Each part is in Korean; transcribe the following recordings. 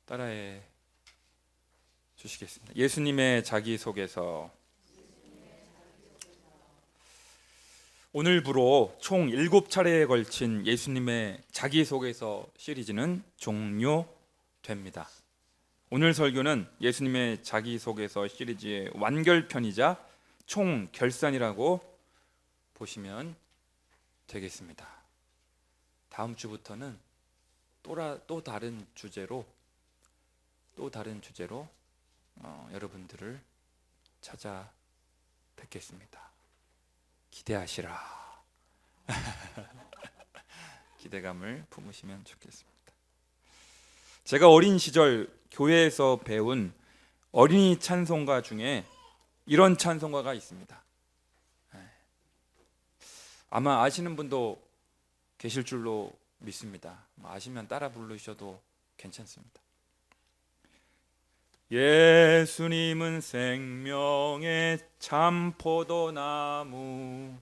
따라해 주시겠습니다. 예수님의 자기소개서. 오늘부로 총 7차례에 걸친 예수님의 자기소개서 시리즈는 종료됩니다. 오늘 설교는 예수님의 자기소개서 시리즈의 완결편이자 총결산이라고 보시면 되겠습니다. 다음 주부터는 또 다른 주제로 여러분들을 찾아뵙겠습니다. 기대하시라. 기대감을 품으시면 좋겠습니다. 제가 어린 시절 교회에서 배운 어린이 찬송가 중에 이런 찬송가가 있습니다. 아마 아시는 분도 계실 줄로 믿습니다. 아시면 따라 부르셔도 괜찮습니다. 예수님은 생명의 참 포도나무,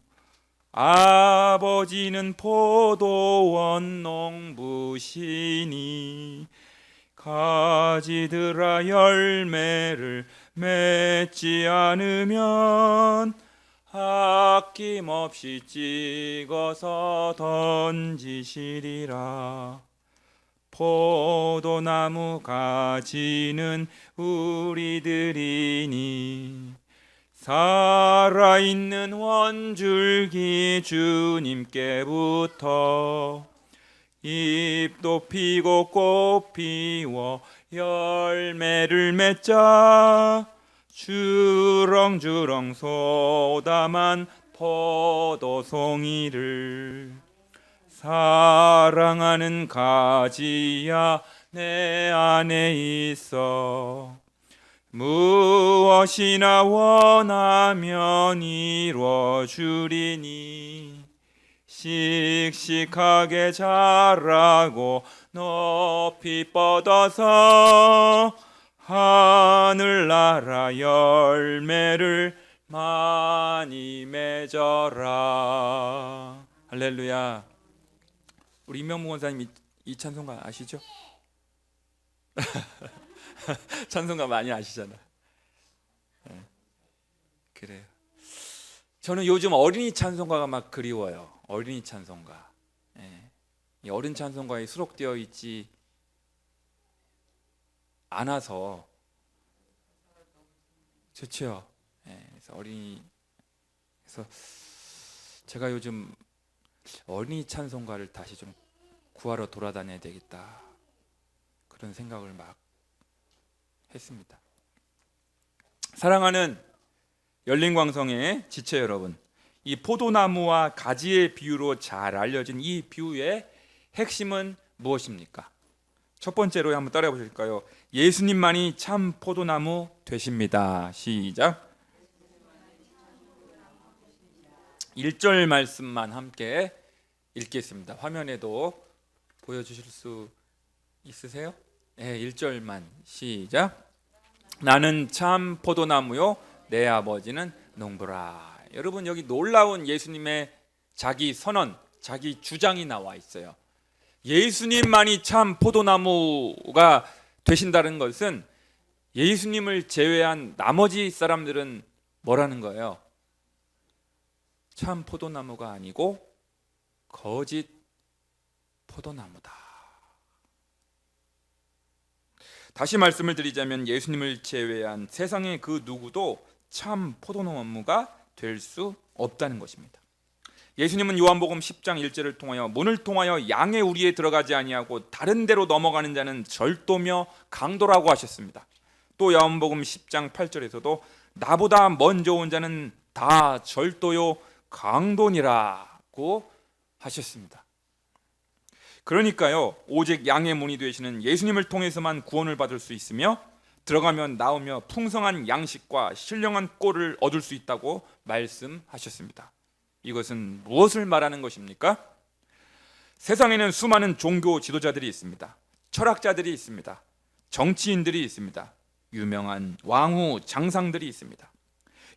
아버지는 포도원 농부시니, 가지들아 열매를 맺지 않으면 아낌없이 찍어서 던지시리라. 포도나무 가지는 우리들이니, 살아있는 원줄기 주님께부터 잎도 피고 꽃 피워 열매를 맺자. 주렁주렁 쏟아만 포도송이를, 사랑하는 가지야 내 안에 있어. 무엇이나 원하면 이루어주리니, 씩씩하게 자라고 높이 뻗어서 하늘나라 열매를 많이 맺어라. 할렐루야. 우리 임명무 권사님 이 찬송가 아시죠? 찬송가 많이 아시잖아. 그래요. 저는 요즘 어린이 찬송가가 막 그리워요. 어린이 찬송가. 이 어른 찬송가에 수록되어 있지 않아서 좋죠. 그래서 그래서 제가 요즘 어린이 찬송가를 다시 좀 구하러 돌아다녀야 되겠다, 그런 생각을 막 했습니다. 사랑하는 열린광성의 지체 여러분, 이 포도나무와 가지의 비유로 잘 알려진 이 비유의 핵심은 무엇입니까? 첫 번째로 한번 따라해 보실까요? 예수님만이 참 포도나무 되십니다. 시작. 1절 말씀만 함께 읽겠습니다. 화면에도 보여주실 수 있으세요? 네, 1절만 시작. 나는 참 포도나무요, 내 아버지는 농부라. 여러분, 여기 놀라운 예수님의 자기 선언, 자기 주장이 나와 있어요. 예수님만이 참 포도나무가 되신다는 것은 예수님을 제외한 나머지 사람들은 뭐라는 거예요? 참 포도나무가 아니고 거짓 포도나무다. 다시 말씀을 드리자면 예수님을 제외한 세상의 그 누구도 참 포도나무가 될 수 없다는 것입니다. 예수님은 요한복음 10장 1절을 통하여 문을 통하여 양의 우리에 들어가지 아니하고 다른 데로 넘어가는 자는 절도며 강도라고 하셨습니다. 또 요한복음 10장 8절에서도 나보다 먼저 온 자는 다 절도요 강도니라고 하셨습니다. 그러니까요, 오직 양의 문이 되시는 예수님을 통해서만 구원을 받을 수 있으며 들어가면 나오며 풍성한 양식과 신령한 꼴을 얻을 수 있다고 말씀하셨습니다. 이것은 무엇을 말하는 것입니까? 세상에는 수많은 종교 지도자들이 있습니다. 철학자들이 있습니다. 정치인들이 있습니다. 유명한 왕후 장상들이 있습니다.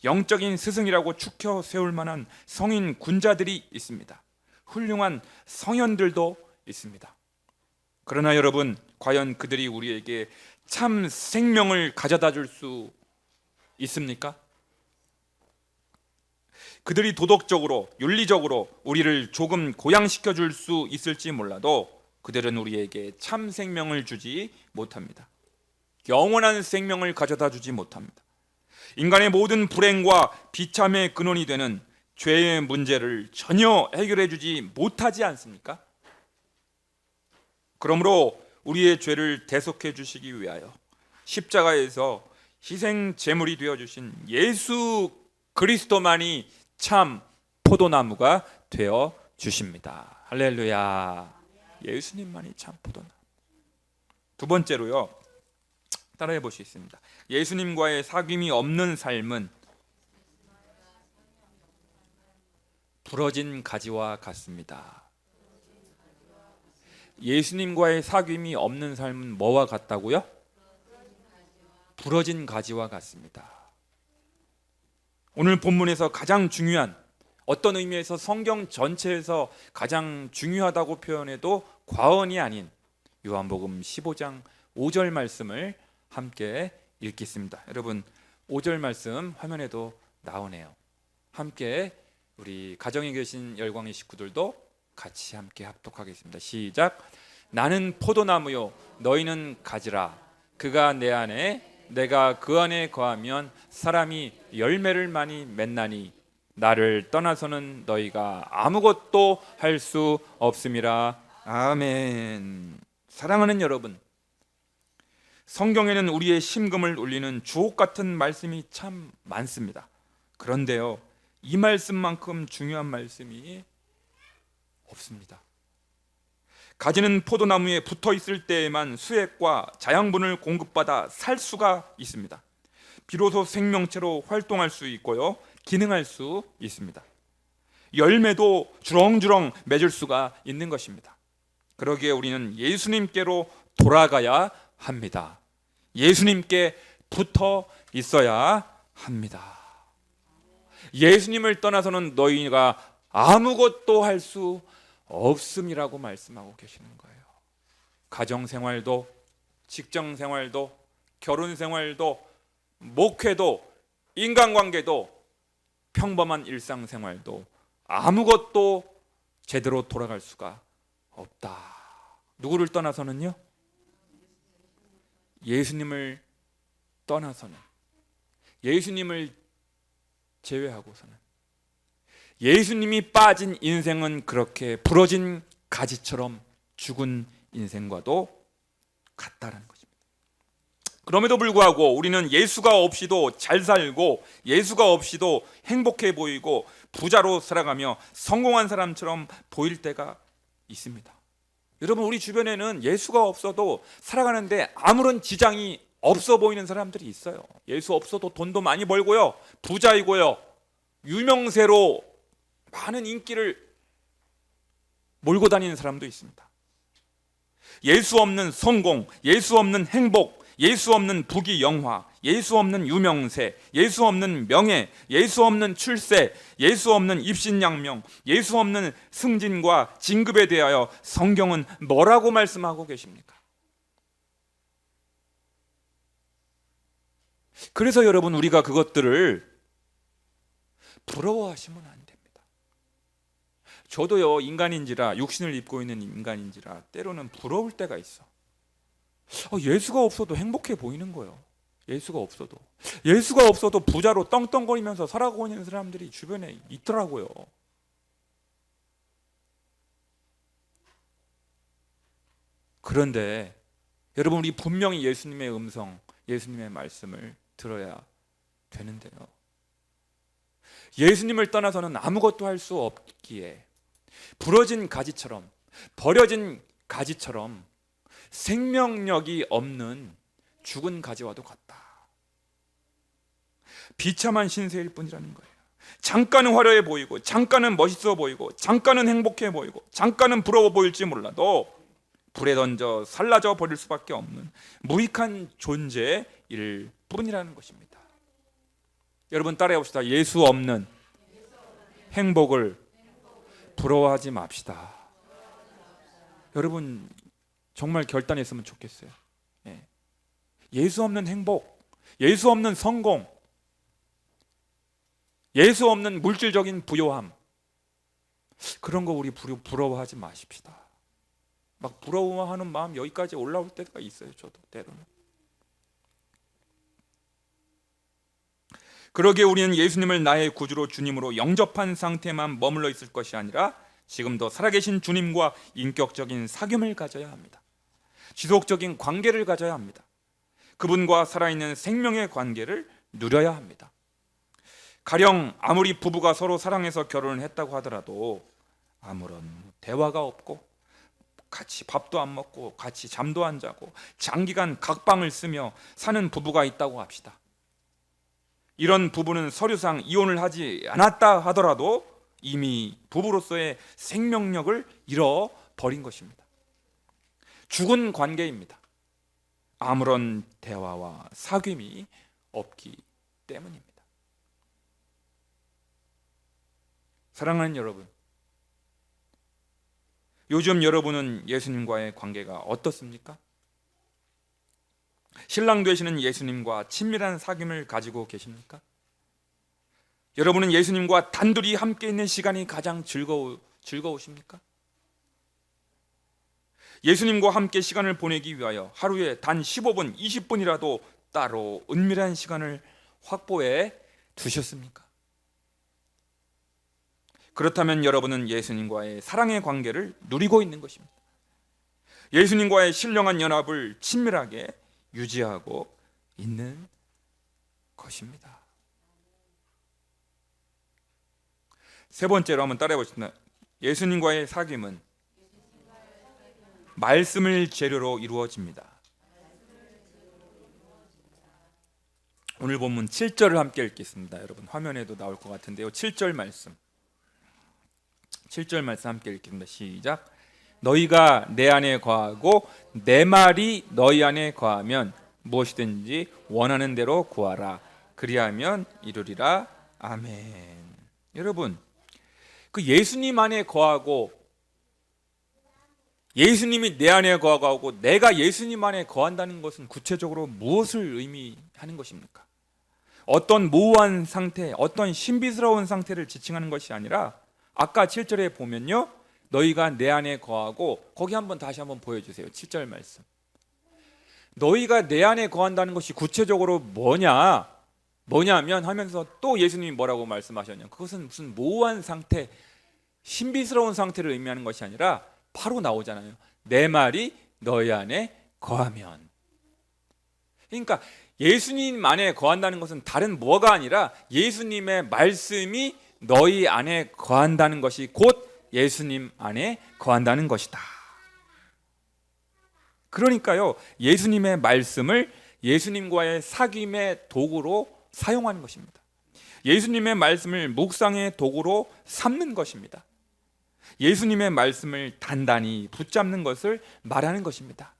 영적인 스승이라고 추켜 세울 만한 성인 군자들이 있습니다. 훌륭한 성현들도 있습니다. 그러나 여러분, 과연 그들이 우리에게 참 생명을 가져다 줄 수 있습니까? 그들이 도덕적으로, 윤리적으로 우리를 조금 고양시켜 줄 수 있을지 몰라도 그들은 우리에게 참 생명을 주지 못합니다. 영원한 생명을 가져다 주지 못합니다. 인간의 모든 불행과 비참의 근원이 되는 죄의 문제를 전혀 해결해 주지 못하지 않습니까? 그러므로 우리의 죄를 대속해 주시기 위하여 십자가에서 희생 제물이 되어 주신 예수 그리스도만이 참 포도나무가 되어 주십니다. 할렐루야. 예수님만이 참 포도나무. 두 번째로요, 따라해 볼 수 있습니다. 예수님과의 사귐이 없는 삶은 부러진 가지와 같습니다. 예수님과의 사귐이 없는 삶은 뭐와 같다고요? 부러진 가지와 같습니다. 오늘 본문에서 가장 중요한, 어떤 의미에서 성경 전체에서 가장 중요하다고 표현해도 과언이 아닌 요한복음 15장 5절 말씀을 함께 읽겠습니다. 여러분, 5절 말씀 화면에도 나오네요. 함께 우리 가정에 계신 열광의 식구들도 같이 함께 합독하겠습니다. 시작. 나는 포도나무요 너희는 가지라. 그가 내 안에 내가 그 안에 거하면 사람이 열매를 많이 맺나니 나를 떠나서는 너희가 아무것도 할 수 없음이라. 아멘. 사랑하는 여러분, 성경에는 우리의 심금을 울리는 주옥 같은 말씀이 참 많습니다. 그런데요, 이 말씀만큼 중요한 말씀이 없습니다. 가지는 포도나무에 붙어 있을 때에만 수액과 자양분을 공급받아 살 수가 있습니다. 비로소 생명체로 활동할 수 있고요, 기능할 수 있습니다. 열매도 주렁주렁 맺을 수가 있는 것입니다. 그러기에 우리는 예수님께로 돌아가야 합니다. 예수님께 붙어 있어야 합니다. 예수님을 떠나서는 너희가 아무것도 할 수 없음이라고 말씀하고 계시는 거예요. 가정생활도, 직장생활도, 결혼생활도, 목회도, 인간관계도, 평범한 일상생활도 아무것도 제대로 돌아갈 수가 없다. 누구를 떠나서는요? 예수님을 떠나서는, 예수님을 제외하고서는, 예수님이 빠진 인생은 그렇게 부러진 가지처럼 죽은 인생과도 같다는 것입니다. 그럼에도 불구하고 우리는 예수가 없이도 잘 살고 예수가 없이도 행복해 보이고 부자로 살아가며 성공한 사람처럼 보일 때가 있습니다. 여러분, 우리 주변에는 예수가 없어도 살아가는데 아무런 지장이 없어 보이는 사람들이 있어요. 예수 없어도 돈도 많이 벌고요, 부자이고요, 유명세로 많은 인기를 몰고 다니는 사람도 있습니다. 예수 없는 성공, 예수 없는 행복, 예수 없는 부귀 영화, 예수 없는 유명세, 예수 없는 명예, 예수 없는 출세, 예수 없는 입신양명, 예수 없는 승진과 진급에 대하여 성경은 뭐라고 말씀하고 계십니까? 그래서 여러분, 우리가 그것들을 부러워하시면 안 됩니다. 저도요, 인간인지라, 육신을 입고 있는 인간인지라 때로는 부러울 때가 있어. 예수가 없어도 행복해 보이는 거예요. 예수가 없어도 부자로 떵떵거리면서 살아가고 있는 사람들이 주변에 있더라고요. 그런데 여러분, 우리 분명히 예수님의 음성, 예수님의 말씀을 들어야 되는데요, 예수님을 떠나서는 아무것도 할 수 없기에 부러진 가지처럼, 버려진 가지처럼 생명력이 없는 죽은 가지와도 같다. 비참한 신세일 뿐이라는 거예요. 잠깐은 화려해 보이고, 잠깐은 멋있어 보이고, 잠깐은 행복해 보이고, 잠깐은 부러워 보일지 몰라도 불에 던져 살라져 버릴 수밖에 없는 무익한 존재일 뿐이라는 것입니다. 여러분, 따라해 봅시다. 예수 없는 행복을 부러워하지 맙시다. 여러분, 정말 결단했으면 좋겠어요. 예. 예수 없는 행복, 예수 없는 성공, 예수 없는 물질적인 부요함, 그런 거 우리 부러워하지 마십시다. 막 부러워하는 마음 여기까지 올라올 때가 있어요. 저도 때로는. 그러기에 우리는 예수님을 나의 구주로 주님으로 영접한 상태만 머물러 있을 것이 아니라 지금도 살아계신 주님과 인격적인 사귐을 가져야 합니다. 지속적인 관계를 가져야 합니다. 그분과 살아있는 생명의 관계를 누려야 합니다. 가령 아무리 부부가 서로 사랑해서 결혼을 했다고 하더라도 아무런 대화가 없고 같이 밥도 안 먹고 같이 잠도 안 자고 장기간 각방을 쓰며 사는 부부가 있다고 합시다. 이런 부부는 서류상 이혼을 하지 않았다 하더라도 이미 부부로서의 생명력을 잃어버린 것입니다. 죽은 관계입니다. 아무런 대화와 사귐이 없기 때문입니다. 사랑하는 여러분, 요즘 여러분은 예수님과의 관계가 어떻습니까? 신랑 되시는 예수님과 친밀한 사귐을 가지고 계십니까? 여러분은 예수님과 단둘이 함께 있는 시간이 가장 즐거우십니까? 예수님과 함께 시간을 보내기 위하여 하루에 단 15분, 20분이라도 따로 은밀한 시간을 확보해 두셨습니까? 그렇다면 여러분은 예수님과의 사랑의 관계를 누리고 있는 것입니다. 예수님과의 신령한 연합을 친밀하게 유지하고 있는 것입니다. 세 번째로 한번 따라해 보겠습니다. 예수님과의 사귐은 말씀을 재료로 이루어집니다. 오늘 본문 7절을 함께 읽겠습니다. 여러분 화면에도 나올 것 같은데요. 7절 말씀 함께 읽겠습니다. 시작. 너희가 내 안에 거하고 내 말이 너희 안에 거하면 무엇이든지 원하는 대로 구하라. 그리하면 이루리라. 아멘. 여러분, 그 예수님 안에 거하고 예수님이 내 안에 거하고 내가 예수님 안에 거한다는 것은 구체적으로 무엇을 의미하는 것입니까? 어떤 모호한 상태, 어떤 신비스러운 상태를 지칭하는 것이 아니라 아까 7절에 보면요, 너희가 내 안에 거하고, 거기 다시 한번 보여주세요. 7절 말씀. 너희가 내 안에 거한다는 것이 구체적으로 뭐냐면 하면서 또 예수님이 뭐라고 말씀하셨냐, 그것은 무슨 모호한 상태, 신비스러운 상태를 의미하는 것이 아니라 바로 나오잖아요. 내 말이 너희 안에 거하면. 그러니까 예수님 안에 거한다는 것은 다른 뭐가 아니라 예수님의 말씀이 너희 안에 거한다는 것이 곧 예수님 안에 거한다는 것이다. 그러니까요, 예수님의 말씀을 예수님과의 사귐의 도구로 사용하는 것입니다. 예수님의 말씀을 묵상의 도구로 삼는 것입니다. 예수님의 말씀을 단단히 붙잡는 것을 말하는 것입니다.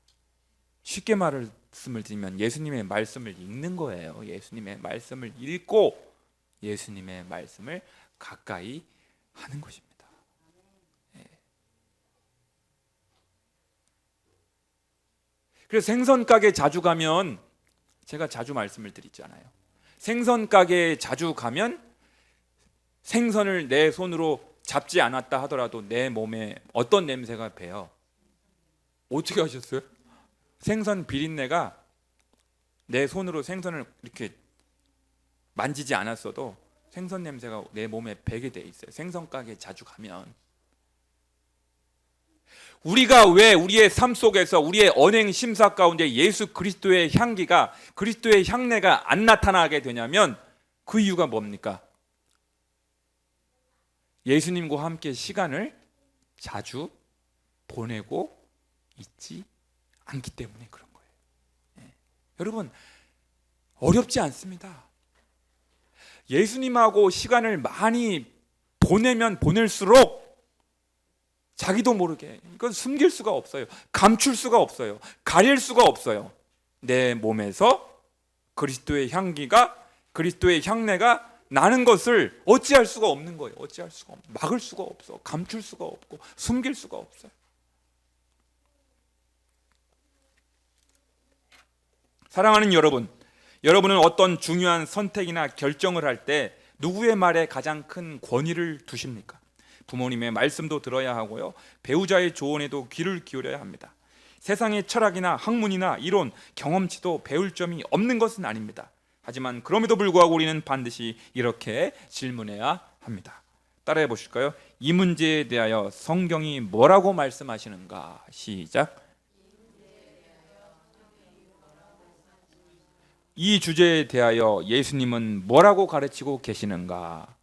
쉽게 말씀을 드리면 예수님의 말씀을 읽는 거예요. 예수님의 말씀을 읽고 예수님의 말씀을 가까이 하는 것입니다. 그래서 생선 가게 자주 가면, 제가 자주 말씀을 드리잖아요. 생선 가게에 자주 가면 생선을 내 손으로 잡지 않았다 하더라도 내 몸에 어떤 냄새가 배요? 어떻게 하셨어요? 생선 비린내가 내 손으로 생선을 이렇게 만지지 않았어도 생선 냄새가 내 몸에 배게 돼 있어요. 생선 가게 자주 가면. 우리가 왜 우리의 삶 속에서 우리의 언행 심사 가운데 예수 그리스도의 향기가, 그리스도의 향내가 안 나타나게 되냐면 그 이유가 뭡니까? 예수님과 함께 시간을 자주 보내고 있지 않기 때문에 그런 거예요. 여러분, 어렵지 않습니다. 예수님하고 시간을 많이 보내면 보낼수록 자기도 모르게, 이건 숨길 수가 없어요. 감출 수가 없어요. 가릴 수가 없어요. 내 몸에서 그리스도의 향기가, 그리스도의 향내가 나는 것을 어찌할 수가 없는 거예요. 어찌할 수가 없어. 막을 수가 없어. 감출 수가 없고 숨길 수가 없어요. 사랑하는 여러분, 여러분은 어떤 중요한 선택이나 결정을 할 때 누구의 말에 가장 큰 권위를 두십니까? 부모님의 말씀도 들어야 하고요, 배우자의 조언에도 귀를 기울여야 합니다. 세상의 철학이나 학문이나 이론, 경험치도 배울 점이 없는 것은 아닙니다. 하지만 그럼에도 불구하고 우리는 반드시 이렇게 질문해야 합니다. 따라해 보실까요? 이 문제에 대하여 성경이 뭐라고 말씀하시는가? 시작. 이 주제에 대하여 예수님은 뭐라고 가르치고 계시는가?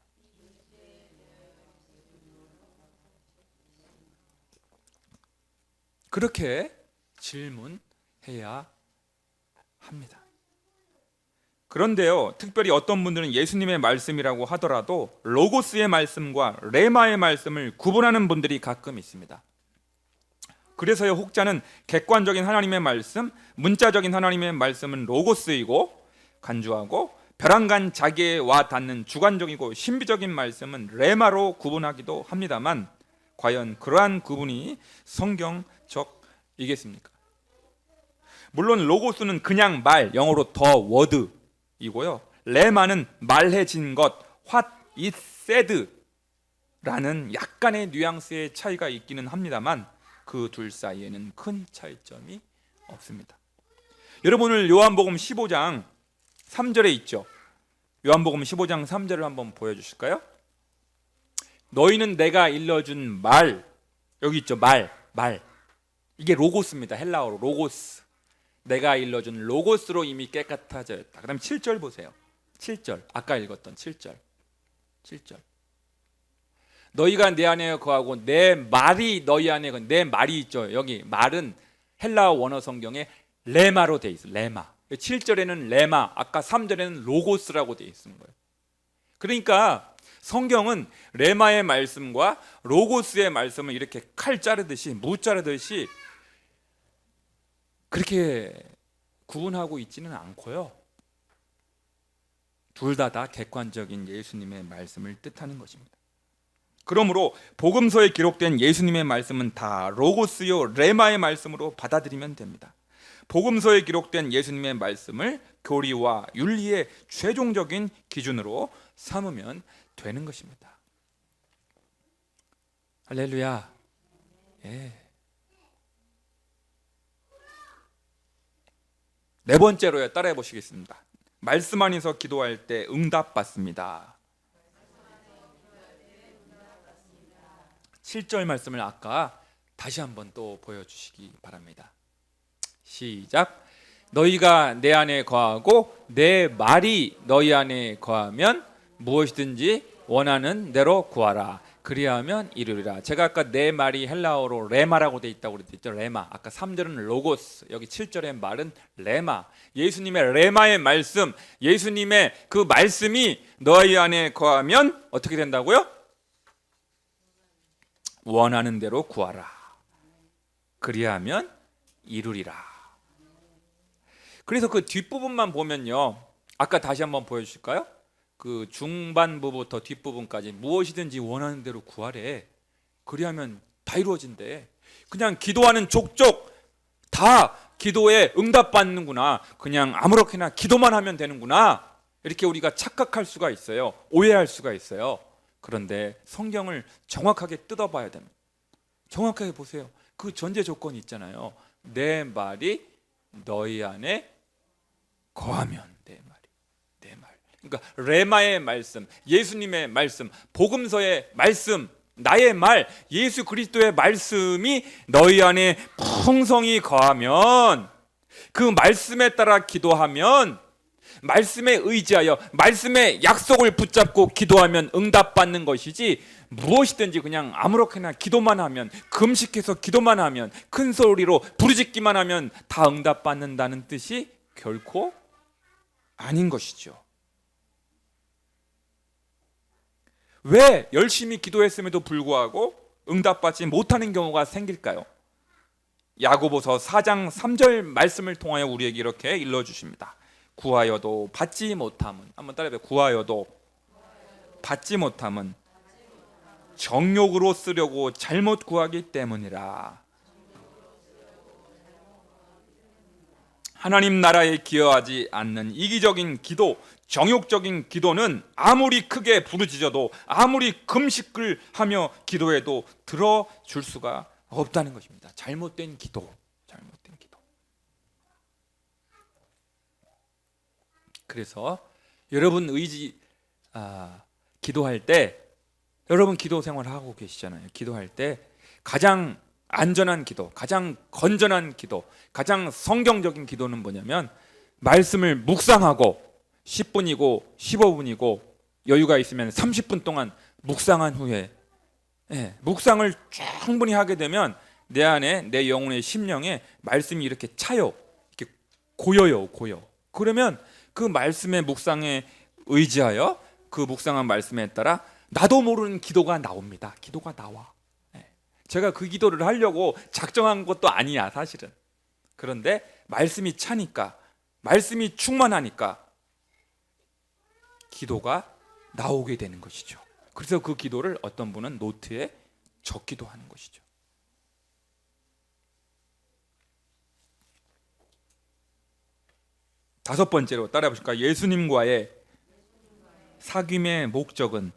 그렇게 질문해야 합니다. 그런데요, 특별히 어떤 분들은 예수님의 말씀이라고 하더라도 로고스의 말씀과 레마의 말씀을 구분하는 분들이 가끔 있습니다. 그래서요, 혹자는 객관적인 하나님의 말씀, 문자적인 하나님의 말씀은 로고스이고 간주하고, 벼랑간 자기에 와 닿는 주관적이고 신비적인 말씀은 레마로 구분하기도 합니다만, 과연 그러한 구분이 성경적이겠습니까? 물론 로고스는 그냥 말, 영어로 더 워드이고요, 레마는 말해진 것, what is said 라는 약간의 뉘앙스의 차이가 있기는 합니다만 그 둘 사이에는 큰 차이점이 없습니다. 여러분, 오늘 요한복음 15장 3절에 있죠. 요한복음 15장 3절을 한번 보여주실까요? 너희는 내가 일러준 말, 여기 있죠, 말. 이게 로고스입니다. 헬라어로 로고스. 내가 일러준 로고스로 이미 깨끗하였다. 그 다음 7절 보세요. 7절, 아까 읽었던 7절. 너희가 내 안에 거하고 내 말이 너희 안에 거하고. 내 말이 있죠. 여기 말은 헬라어 원어 성경에 레마로 돼 있어요. 레마. 7절에는 레마, 아까 3절에는 로고스라고 돼 있는 거예요. 그러니까 성경은 레마의 말씀과 로고스의 말씀을 이렇게 칼 자르듯이, 무 자르듯이 그렇게 구분하고 있지는 않고요, 둘 다 객관적인 예수님의 말씀을 뜻하는 것입니다. 그러므로 복음서에 기록된 예수님의 말씀은 다 로고스요 레마의 말씀으로 받아들이면 됩니다. 복음서에 기록된 예수님의 말씀을 교리와 윤리의 최종적인 기준으로 삼으면 되는 것입니다. 할렐루야. 예. 네 번째로요, 따라해 보시겠습니다. 말씀 안에서 기도할 때 응답받습니다. 7절 말씀을 아까 다시 한번 또 보여주시기 바랍니다. 시작. 너희가 내 안에 거하고 내 말이 너희 안에 거하면 무엇이든지 원하는 대로 구하라. 그리하면 이루리라. 제가 아까 내 말이 헬라어로 레마라고 돼 있다고 그랬죠. 레마. 아까 3절은 로고스, 여기 7절의 말은 레마. 예수님의 레마의 말씀, 예수님의 그 말씀이 너희 안에 거하면 어떻게 된다고요? 원하는 대로 구하라. 그리하면 이루리라. 그래서 그 뒷부분만 보면요, 아까 다시 한번 보여주실까요? 그 중반부부터 뒷부분까지 무엇이든지 원하는 대로 구하래. 그리하면 다 이루어진대. 그냥 기도하는 족족 다 기도에 응답받는구나, 그냥 아무렇게나 기도만 하면 되는구나, 이렇게 우리가 착각할 수가 있어요. 오해할 수가 있어요. 그런데 성경을 정확하게 뜯어봐야 됩니다. 정확하게 보세요. 그 전제 조건이 있잖아요. 내 말이 너희 안에 거하면, 내 말. 그러니까 레마의 말씀, 예수님의 말씀, 복음서의 말씀, 나의 말, 예수 그리스도의 말씀이 너희 안에 풍성히 거하면, 그 말씀에 따라 기도하면, 말씀에 의지하여 말씀의 약속을 붙잡고 기도하면 응답받는 것이지, 무엇이든지 그냥 아무렇게나 기도만 하면, 금식해서 기도만 하면, 큰 소리로 부르짖기만 하면 다 응답받는다는 뜻이 결코 아닌 것이죠. 왜 열심히 기도했음에도 불구하고 응답받지 못하는 경우가 생길까요? 야고보서 4장 3절 말씀을 통하여 우리에게 이렇게 일러주십니다. 구하여도 받지 못함은, 한번 따라해봐요. 구하여도 받지 못함은 정욕으로 쓰려고 잘못 구하기 때문이라. 하나님 나라에 기여하지 않는 이기적인 기도, 정욕적인 기도는 아무리 크게 부르짖어도 아무리 금식을 하며 기도해도 들어줄 수가 없다는 것입니다. 잘못된 기도, 잘못된 기도. 그래서 여러분 기도할 때, 여러분 기도 생활 하고 계시잖아요. 기도할 때 가장 안전한 기도, 가장 건전한 기도, 가장 성경적인 기도는 뭐냐면 말씀을 묵상하고 10분이고 15분이고 여유가 있으면 30분 동안 묵상한 후에 묵상을 충분히 하게 되면 내 안에, 내 영혼의 심령에 말씀이 이렇게 차요. 이렇게 고여요, 고여. 그러면 그 말씀의 묵상에 의지하여 그 묵상한 말씀에 따라 나도 모르는 기도가 나옵니다. 기도가 나와. 제가 그 기도를 하려고 작정한 것도 아니야, 사실은. 그런데 말씀이 차니까, 말씀이 충만하니까 기도가 나오게 되는 것이죠. 그래서 그 기도를 어떤 분은 노트에 적기도 하는 것이죠. 다섯 번째로 따라해 보실까요? 예수님과의 사귐의 목적은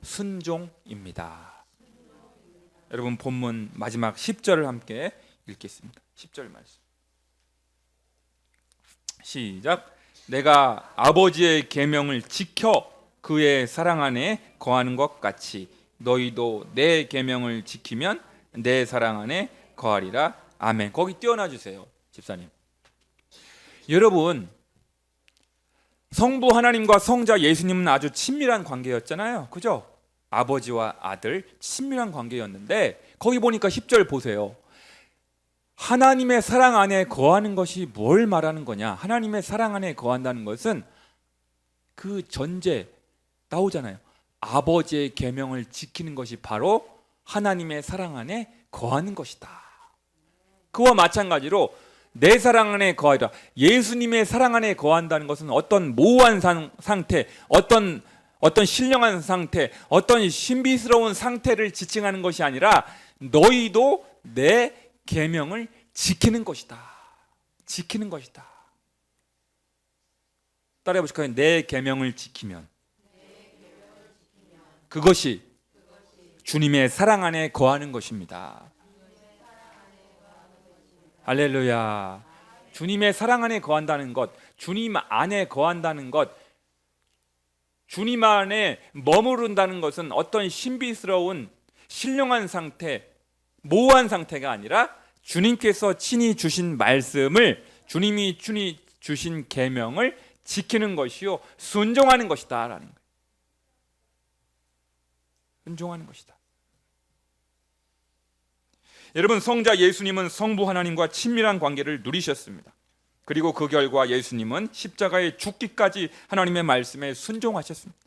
순종입니다. 여러분 본문 마지막 10절을 함께 읽겠습니다. 10절 말씀. 시작. 내가 아버지의 계명을 지켜 그의 사랑 안에 거하는 것 같이 너희도 내 계명을 지키면 내 사랑 안에 거하리라. 아멘. 거기 띄워놔 주세요, 집사님. 여러분, 성부 하나님과 성자 예수님은 아주 친밀한 관계였잖아요. 그죠? 아버지와 아들 친밀한 관계였는데 거기 보니까 10절 보세요. 하나님의 사랑 안에 거하는 것이 뭘 말하는 거냐? 하나님의 사랑 안에 거한다는 것은 그 전제 나오잖아요. 아버지의 계명을 지키는 것이 바로 하나님의 사랑 안에 거하는 것이다. 그와 마찬가지로 내 사랑 안에 거하리라. 예수님의 사랑 안에 거한다는 것은 어떤 모호한 상태, 어떤 신령한 상태, 어떤 신비스러운 상태를 지칭하는 것이 아니라 너희도 내 계명을 지키는 것이다. 지키는 것이다. 따라해 보실까요? 내 계명을 지키면 그것이 주님의 사랑 안에 거하는 것입니다. 할렐루야. 주님의 사랑 안에 거한다는 것, 주님 안에 거한다는 것, 주님 안에 머무른다는 것은 어떤 신비스러운 신령한 상태, 모호한 상태가 아니라 주님께서 친히 주신 말씀을, 주님이 친히 주신 계명을 지키는 것이요 순종하는 것이다라는 거예요. 순종하는 것이다. 여러분, 성자 예수님은 성부 하나님과 친밀한 관계를 누리셨습니다. 그리고 그 결과 예수님은 십자가에 죽기까지 하나님의 말씀에 순종하셨습니다.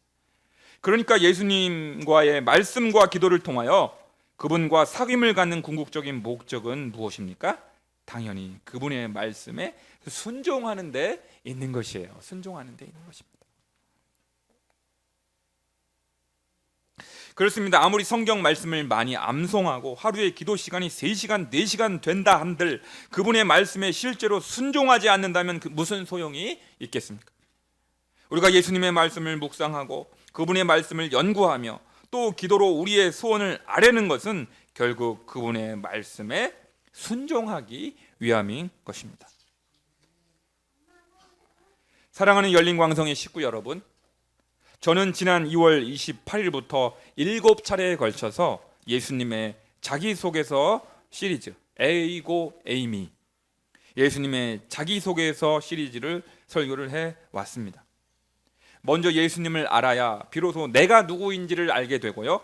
그러니까 예수님과의 말씀과 기도를 통하여 그분과 사귐을 갖는 궁극적인 목적은 무엇입니까? 당연히 그분의 말씀에 순종하는 데 있는 것이에요. 순종하는 데 있는 것입니다. 그렇습니다. 아무리 성경 말씀을 많이 암송하고 하루에 기도 시간이 3시간, 4시간 된다 한들 그분의 말씀에 실제로 순종하지 않는다면 무슨 소용이 있겠습니까? 우리가 예수님의 말씀을 묵상하고 그분의 말씀을 연구하며 또 기도로 우리의 소원을 아뢰는 것은 결국 그분의 말씀에 순종하기 위함인 것입니다. 사랑하는 열린광성의 식구 여러분, 저는 지난 2월 28일부터 7차례에 걸쳐서 예수님의 자기소개서 시리즈 에이고 에이미, 예수님의 자기소개서 시리즈를 설교를 해왔습니다. 먼저 예수님을 알아야 비로소 내가 누구인지를 알게 되고요,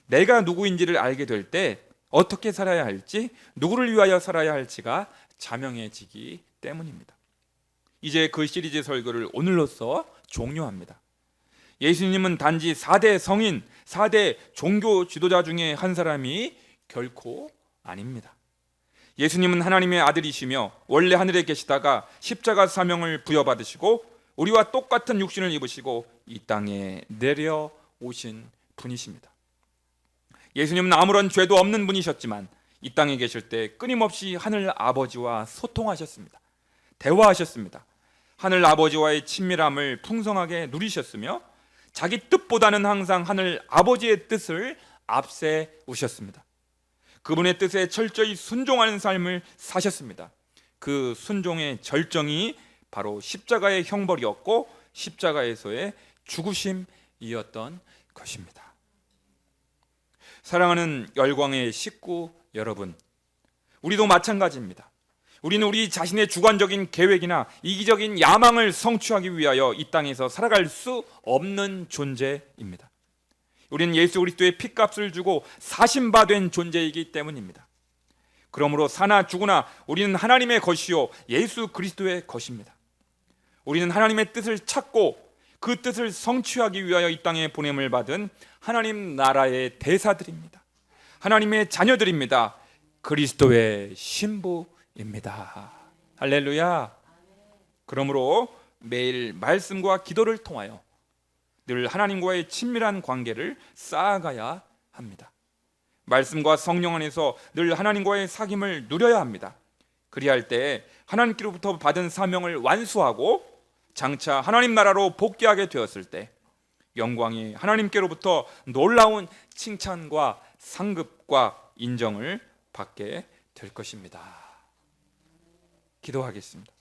내가 누구인지를 알게 될 때 어떻게 살아야 할지, 누구를 위하여 살아야 할지가 자명해지기 때문입니다. 이제 그 시리즈 설교를 오늘로써 종료합니다. 예수님은 단지 4대 성인, 4대 종교 지도자 중에 한 사람이 결코 아닙니다. 예수님은 하나님의 아들이시며 원래 하늘에 계시다가 십자가 사명을 부여받으시고 우리와 똑같은 육신을 입으시고 이 땅에 내려오신 분이십니다. 예수님은 아무런 죄도 없는 분이셨지만 이 땅에 계실 때 끊임없이 하늘 아버지와 소통하셨습니다. 대화하셨습니다. 하늘 아버지와의 친밀함을 풍성하게 누리셨으며 자기 뜻보다는 항상 하늘 아버지의 뜻을 앞세우셨습니다. 그분의 뜻에 철저히 순종하는 삶을 사셨습니다. 그 순종의 절정이 바로 십자가의 형벌이었고 십자가에서의 죽으심이었던 것입니다. 사랑하는 열광의 식구 여러분, 우리도 마찬가지입니다. 우리는 우리 자신의 주관적인 계획이나 이기적인 야망을 성취하기 위하여 이 땅에서 살아갈 수 없는 존재입니다. 우리는 예수 그리스도의 핏값을 주고 사신 바 된 존재이기 때문입니다. 그러므로 사나 죽으나 우리는 하나님의 것이요 예수 그리스도의 것입니다. 우리는 하나님의 뜻을 찾고 그 뜻을 성취하기 위하여 이 땅에 보냄을 받은 하나님 나라의 대사들입니다. 하나님의 자녀들입니다. 그리스도의 신부입니다. 할렐루야. 그러므로 매일 말씀과 기도를 통하여 늘 하나님과의 친밀한 관계를 쌓아가야 합니다. 말씀과 성령 안에서 늘 하나님과의 사귐을 누려야 합니다. 그리할 때 하나님께로부터 받은 사명을 완수하고 장차 하나님 나라로 복귀하게 되었을 때 영광이 하나님께로부터 놀라운 칭찬과 상급과 인정을 받게 될 것입니다. 기도하겠습니다.